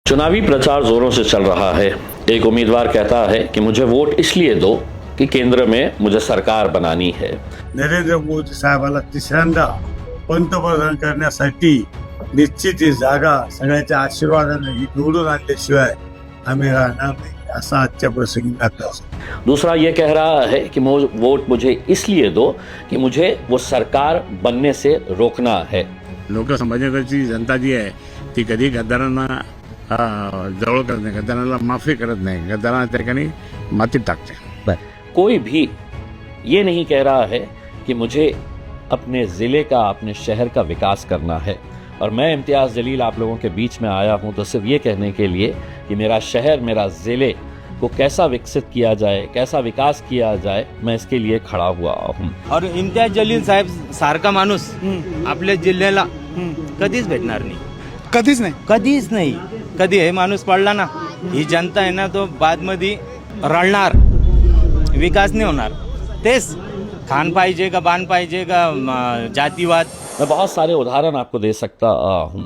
चुनावी प्रचार जोरों से चल रहा है। एक उम्मीदवार कहता है कि मुझे वोट इसलिए दो कि केंद्र में मुझे सरकार बनानी है। नरेंद्र मोदी साहेबाला तिसऱ्यांदा पंतप्रधान करण्यासाठी निश्चित ही जागा सगळ्याच्या आशीर्वादाने निवडून आणल्याशिवाय आम्ही राहणार नाही असा आजच्या प्रसंगी दाखला। दूसरा ये कह रहा है कि वोट मुझे इसलिए दो कि मुझे वो सरकार बनने से रोकना है। लोकसमाजाची जनता जी आहे ती कधी गद्दारांना जवळ करत नाही, गद्दारांना माफी करत नाही, गद्दारांना त्या ठिकाणी मातीत टाकते। कोई भी ये नहीं कह रहा है कि मुझे अपने ज़िले का, अपने शहर का विकास करना है। और मैं इम्तियाज़ जलील आप लोगों के बीच में आया हूँ तो सिर्फ ये कहने के लिए कि मेरा शहर, मेरा ज़िले को कैसा विकसित किया जाए, कैसा विकास किया जाए, मैं इसके लिए खड़ा हुआ हूँ। और इम्तियाज जलील साहेब सारखा माणूस आपल्या जिल्ह्याला कधीच भेटणार नाही, कधीच नाही। कधी हे माणूस पडला ना, ही जनता आहे ना, तो बादमध्ये रळणार, विकास नाही होणार। तेच खान पाहिजे का बाण पाहिजे का जातीवाद, मैं बहुत सारे उदाहरण आपको दे सकता हूँ।